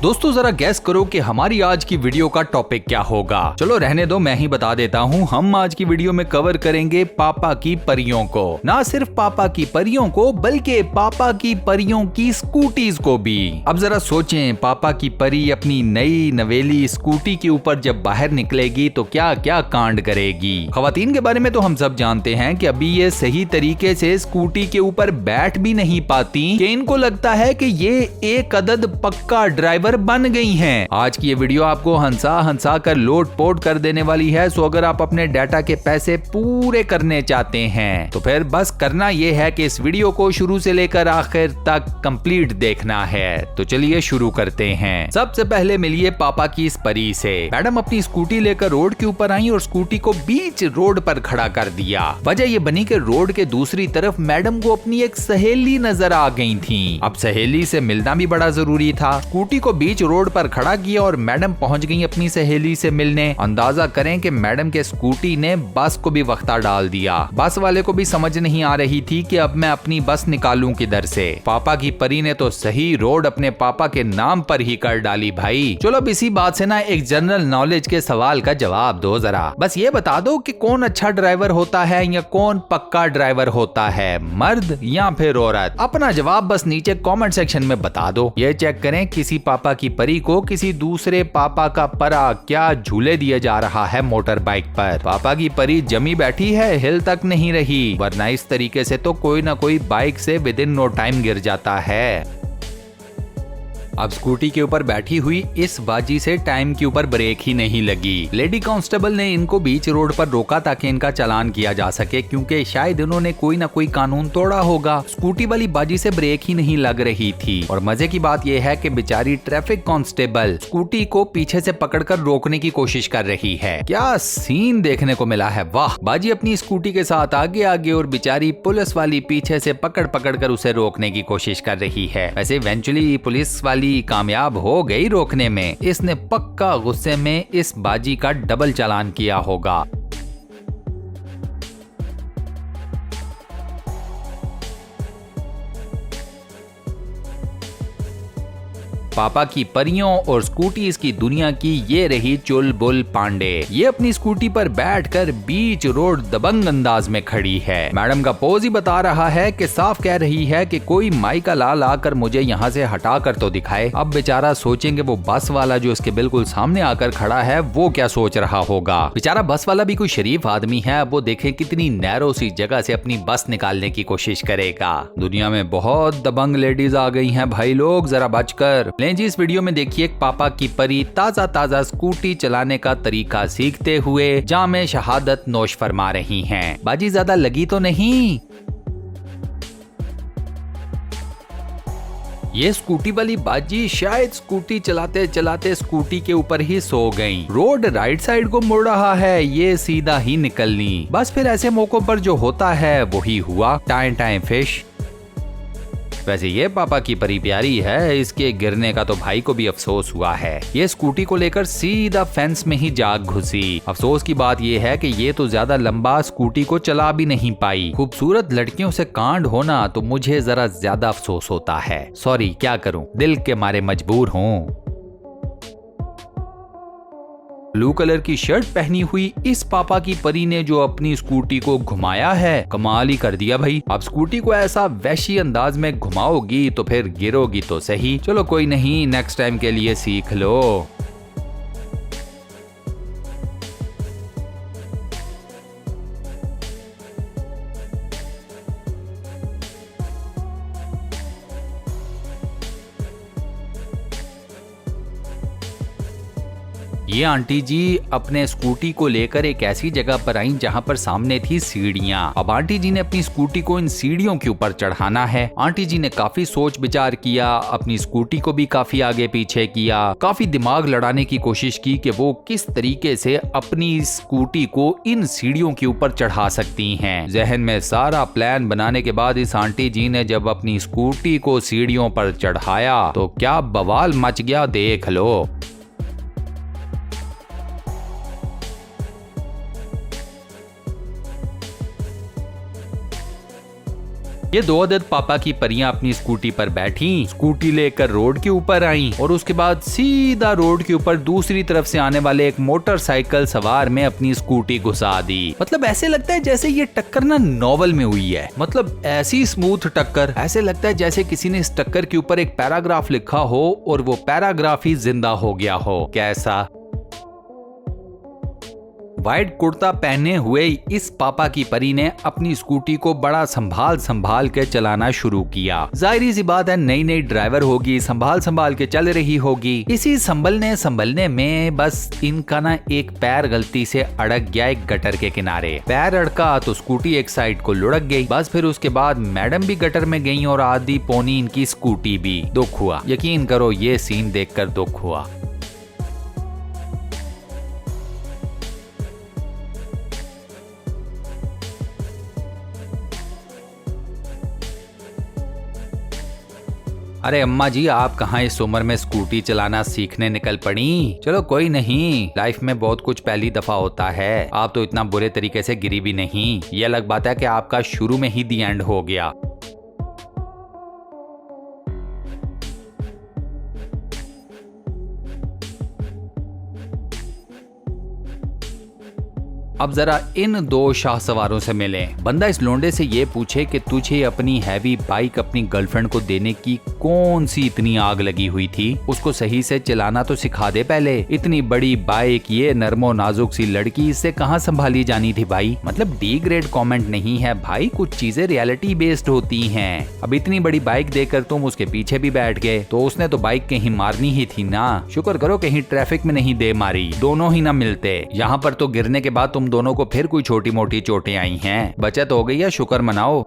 दोस्तों जरा गैस करो कि हमारी आज की वीडियो का टॉपिक क्या होगा। चलो रहने दो, मैं ही बता देता हूँ। हम आज की वीडियो में कवर करेंगे पापा की परियों को। ना सिर्फ पापा की परियों को बल्कि पापा की परियों की स्कूटीज को भी। अब जरा सोचें, पापा की परी अपनी नई नवेली स्कूटी के ऊपर जब बाहर निकलेगी तो क्या क्या कांड करेगी। खवातीन के बारे में तो हम सब जानते हैं कि अभी ये सही तरीके से स्कूटी के ऊपर बैठ भी नहीं पाती कि इनको लगता है कि ये एक अदद पक्का ड्राइवर बन गई हैं। आज की ये वीडियो आपको हंसा हंसा कर लोट पोट कर देने वाली है। सो अगर आप अपने डाटा के पैसे पूरे करने चाहते हैं तो फिर बस करना ये है कि इस वीडियो को शुरू से लेकर आखिर तक कंप्लीट देखना है। तो चलिए शुरू करते हैं। सबसे पहले मिलिए पापा की इस परी से। मैडम अपनी स्कूटी लेकर रोड के ऊपर आई और स्कूटी को बीच रोड पर खड़ा कर दिया। वजह ये बनी कि रोड के दूसरी तरफ मैडम को अपनी एक सहेली नजर आ गई थी। अब सहेली से मिलना भी बड़ा जरूरी था। स्कूटी को बीच रोड पर खड़ा किया और मैडम पहुंच गई अपनी सहेली से मिलने। अंदाजा करें कि मैडम के स्कूटी ने बस को भी वक्ता डाल दिया। बस वाले को भी समझ नहीं आ रही थी कि अब मैं अपनी बस निकालूं किधर से। पापा की परी ने तो सही रोड अपने पापा के नाम पर ही कर डाली भाई। चलो अब इसी बात से ना एक जनरल नॉलेज के सवाल का जवाब दो जरा। बस ये बता दो कि कौन अच्छा ड्राइवर होता है या कौन पक्का ड्राइवर होता है, मर्द या फिर औरत। अपना जवाब बस नीचे कमेंट सेक्शन में बता दो। ये चेक करें किसी पापा की परी को किसी दूसरे पापा का परा क्या झूले दिया जा रहा है मोटर बाइक पर। पापा की परी जमी बैठी है, हिल तक नहीं रही, वरना इस तरीके से तो कोई ना कोई बाइक से विद इन नो टाइम गिर जाता है। अब स्कूटी के ऊपर बैठी हुई इस बाजी से टाइम के ऊपर ब्रेक ही नहीं लगी। लेडी कांस्टेबल ने इनको बीच रोड पर रोका ताकि इनका चालान किया जा सके, क्योंकि शायद इन्होंने कोई ना कोई कानून तोड़ा होगा। स्कूटी वाली बाजी से ब्रेक ही नहीं लग रही थी। और मजे की बात यह है कि बेचारी ट्रैफिक कांस्टेबल स्कूटी को पीछे से पकड़कर रोकने की कोशिश कर रही है। क्या सीन देखने को मिला है, वाह। बाजी अपनी स्कूटी के साथ आगे आगे और बेचारी पुलिस वाली पीछे से पकड़ पकड़ कर उसे रोकने की कोशिश कर रही है। वैसे इवेंचुअली पुलिस वाली कामयाब हो गई रोकने में। इसने पक्का गुस्से में इस बाजी का डबल चालान किया होगा। पापा की परियों और स्कूटीज की दुनिया की ये रही चुलबुल पांडे। ये अपनी स्कूटी पर बैठकर बीच रोड दबंग अंदाज में खड़ी है। मैडम का पोज ही बता रहा है कि साफ कह रही है कि कोई माई का लाल आकर मुझे यहाँ से हटा कर तो दिखाए। अब बेचारा सोचेंगे वो बस वाला जो इसके बिल्कुल सामने आकर खड़ा है वो क्या सोच रहा होगा। बेचारा बस वाला भी कोई शरीफ आदमी है। अब वो देखें कितनी नैरो सी जगह से अपनी बस निकालने की कोशिश करेगा। दुनिया में बहुत दबंग लेडीज आ गई हैं भाई लोग, जरा बचकर जी। इस वीडियो में देखिए पापा की परी ताजा ताजा स्कूटी चलाने का तरीका सीखते हुए जामे शहादत नोश फरमा रही हैं। बाजी ज्यादा लगी तो नहीं। ये स्कूटी वाली बाजी शायद स्कूटी चलाते चलाते स्कूटी के ऊपर ही सो गई। रोड राइट साइड को मुड़ रहा है, ये सीधा ही निकलनी। बस फिर ऐसे मौकों पर जो होता है वही हुआ, टाइम टाइम फिश। वैसे ये पापा की परी प्यारी है, इसके गिरने का तो भाई को भी अफसोस हुआ है। ये स्कूटी को लेकर सीधा फेंस में ही जाग घुसी। अफसोस की बात ये है कि ये तो ज्यादा लंबा स्कूटी को चला भी नहीं पाई। खूबसूरत लड़कियों से कांड होना तो मुझे जरा ज्यादा अफसोस होता है। सॉरी, क्या करूं, दिल के मारे मजबूर हूं। ब्लू कलर की शर्ट पहनी हुई इस पापा की परी ने जो अपनी स्कूटी को घुमाया है, कमाल ही कर दिया भाई। अब स्कूटी को ऐसा वैशी अंदाज में घुमाओगी तो फिर गिरोगी तो सही। चलो कोई नहीं, नेक्स्ट टाइम के लिए सीख लो। ये आंटी जी अपने स्कूटी को लेकर एक ऐसी जगह पर आई जहाँ पर सामने थी सीढ़ियाँ। अब आंटी जी ने अपनी स्कूटी को इन सीढ़ियों के ऊपर चढ़ाना है। आंटी जी ने काफी सोच विचार किया, अपनी स्कूटी को भी काफी आगे पीछे किया, काफी दिमाग लड़ाने की कोशिश की कि वो किस तरीके से अपनी स्कूटी को इन सीढ़ियों के ऊपर चढ़ा सकती हैं। जहन में सारा प्लान बनाने के बाद इस आंटी जी ने जब अपनी स्कूटी को सीढ़ियों पर चढ़ाया तो क्या बवाल मच गया, देख लो। ये 2 अदद पापा की परियां अपनी स्कूटी पर बैठी, स्कूटी लेकर रोड के ऊपर आई और उसके बाद सीधा रोड के ऊपर दूसरी तरफ से आने वाले एक मोटरसाइकिल सवार में अपनी स्कूटी घुसा दी। मतलब ऐसे लगता है जैसे ये टक्कर ना नॉवल में हुई है। मतलब ऐसी स्मूथ टक्कर, ऐसे लगता है जैसे किसी ने इस टक्कर के ऊपर एक पैराग्राफ लिखा हो और वो पैराग्राफ ही जिंदा हो गया हो। कैसा? व्हाइट कुर्ता पहने हुए इस पापा की परी ने अपनी स्कूटी को बड़ा संभाल के चलाना शुरू किया। जाहिर सी बात है, नई नई ड्राइवर होगी, संभाल के चल रही होगी। इसी संभलने में बस इनका ना एक पैर गलती से अड़क गया एक गटर के किनारे। पैर अड़का तो स्कूटी एक साइड को लुढ़क गई। बस फिर उसके बाद मैडम भी गटर में गई और आधी पौनी इनकी स्कूटी भी। दुख हुआ, यकीन करो ये सीन देखकर दुख हुआ। अरे अम्मा जी, आप कहाँ इस उम्र में स्कूटी चलाना सीखने निकल पड़ी? चलो कोई नहीं, लाइफ में बहुत कुछ पहली दफा होता है। आप तो इतना बुरे तरीके से गिरी भी नहीं। ये अलग बात है कि आपका शुरू में ही दी एंड हो गया। अब जरा इन 2 शाह सवारों से मिलें। बंदा इस लोंडे से ये पूछे कि तुझे अपनी हैवी बाइक अपनी गर्लफ्रेंड को देने की कौन सी इतनी आग लगी हुई थी? उसको सही से चलाना तो सिखा दे पहले। इतनी बड़ी बाइक, ये नरमो नाजुक सी लड़की, इससे कहाँ संभाली जानी थी भाई? मतलब डी ग्रेड कॉमेंट नहीं है भाई, कुछ चीजें रियलिटी बेस्ड होती हैं। अब इतनी बड़ी बाइक देकर तुम उसके पीछे भी बैठ गए तो उसने तो बाइक कहीं मारनी ही थी ना। शुक्र करो कहीं ट्रैफिक में नहीं दे मारी, दोनों ही ना मिलते। यहाँ पर तो गिरने के बाद तुम दोनों को फिर कोई छोटी मोटी चोटें आई हैं। बचत हो गई है, शुक्र मनाओ।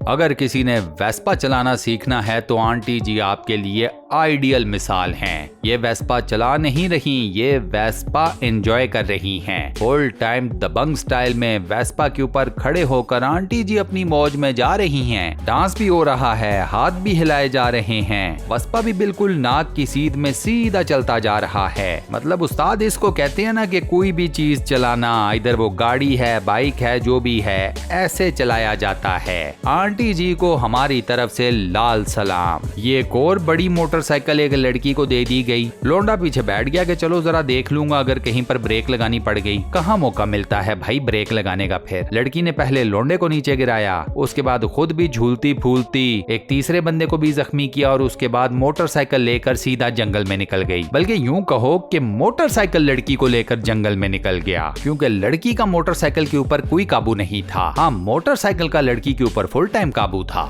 अगर किसी ने वेस्पा चलाना सीखना है तो आंटी जी आपके लिए आइडियल मिसाल हैं। ये वेस्पा चला नहीं रही, ये वेस्पा एंजॉय कर रही हैं। फुल टाइम दबंग स्टाइल में वेस्पा के ऊपर खड़े होकर आंटी जी अपनी मौज में जा रही हैं। डांस भी हो रहा है, हाथ भी हिलाए जा रहे हैं। वेस्पा भी बिल्कुल नाक की सीध में सीधा चलता जा रहा है। मतलब उस्ताद इसको कहते हैं ना कि कोई भी चीज चलाना, इधर वो गाड़ी है, बाइक है, जो भी है, ऐसे चलाया जाता है। आंटी जी को हमारी तरफ से लाल सलाम। ये एक और बड़ी मोटरसाइकिल एक लड़की को दे दी गई। लोंडा पीछे बैठ गया कि चलो जरा देख लूंगा अगर कहीं पर ब्रेक लगानी पड़ गई। कहाँ मौका मिलता है भाई ब्रेक लगाने का। फिर लड़की ने पहले लोंडे को नीचे गिराया, उसके बाद खुद भी झूलती फूलती एक तीसरे बंदे को भी जख्मी किया और उसके बाद मोटरसाइकिल लेकर सीधा जंगल में निकल गई। बल्कि यूं कहो कि मोटरसाइकिल लड़की को लेकर जंगल में निकल गया, क्योंकि लड़की का मोटरसाइकिल के ऊपर कोई काबू नहीं था। हाँ, मोटरसाइकिल का लड़की के ऊपर फुल टाइम काबू था।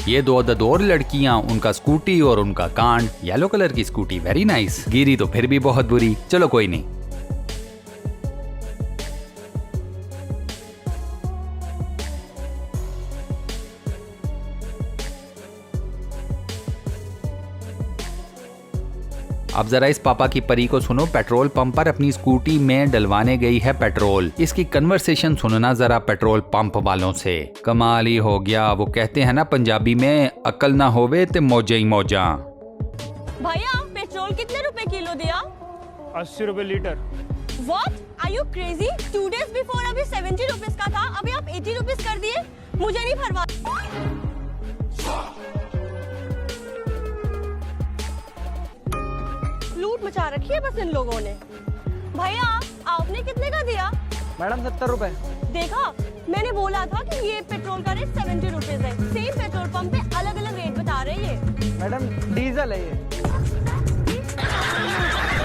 ये 2 अदद और लड़कियां, उनका स्कूटी और उनका कांड। येलो कलर की स्कूटी, वेरी नाइस। गिरी तो फिर भी बहुत बुरी, चलो कोई नहीं। अब जरा इस पापा की परी को सुनो। पेट्रोल पंप पर अपनी स्कूटी में डलवाने गई है पेट्रोल। इसकी कन्वर्सेशन सुनना जरा पेट्रोल पंप वालों से। कमाल ही हो गया। वो कहते हैं ना पंजाबी में, अकल ना होवे ते मौजा ही मौजा। भैया पेट्रोल कितने रुपए किलो दिया? 80 रुपए litre. What? Are you crazy? 2 days before अभी 70 रुपीस का था, अभी आप 80 रुपीस कर दिए। मुझे नहीं परवाह। लूट मचा रखी है बस इन लोगों ने। भैया आपने कितने का दिया? मैडम 70 रुपए। देखा, मैंने बोला था कि ये पेट्रोल का रेट 70 रुपीस है। सेम पेट्रोल पंप पे अलग अलग रेट बता रहे हैं। मैडम डीजल है ये।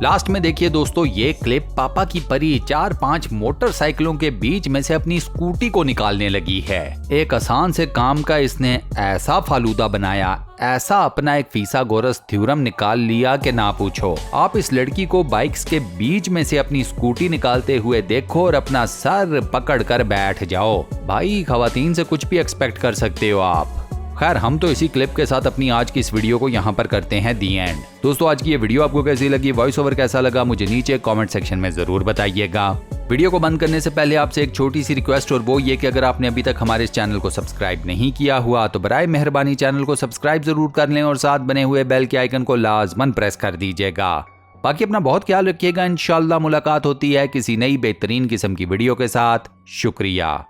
लास्ट में देखिए दोस्तों, ये क्लिप पापा की परी 4-5 मोटरसाइकिलों के बीच में से अपनी स्कूटी को निकालने लगी है। एक आसान से काम का इसने ऐसा फालूदा बनाया, ऐसा अपना एक फीसागोरस थ्योरम निकाल लिया कि ना पूछो। आप इस लड़की को बाइक्स के बीच में से अपनी स्कूटी निकालते हुए देखो और अपना सर पकड़ कर बैठ जाओ। भाई खवातीन से कुछ भी एक्सपेक्ट कर सकते हो आप। खैर, हम तो इसी क्लिप के साथ अपनी आज की इस वीडियो को यहाँ पर करते हैं दी एंड। दोस्तों, आज की ये वीडियो आपको कैसी लगी, वॉइस ओवर कैसा लगा, मुझे नीचे कमेंट सेक्शन में जरूर बताइएगा। वीडियो को बंद करने से पहले आपसे एक छोटी सी रिक्वेस्ट, और वो ये कि अगर आपने अभी तक हमारे इस चैनल को सब्सक्राइब नहीं किया हुआ तो बराए मेहरबानी चैनल को सब्सक्राइब जरूर कर लें और साथ बने हुए बेल के आइकन को लाजमन प्रेस कर दीजिएगा। बाकी अपना बहुत ख्याल रखिएगा। इंशाल्लाह मुलाकात होती है किसी नई बेहतरीन किस्म की वीडियो के साथ। शुक्रिया।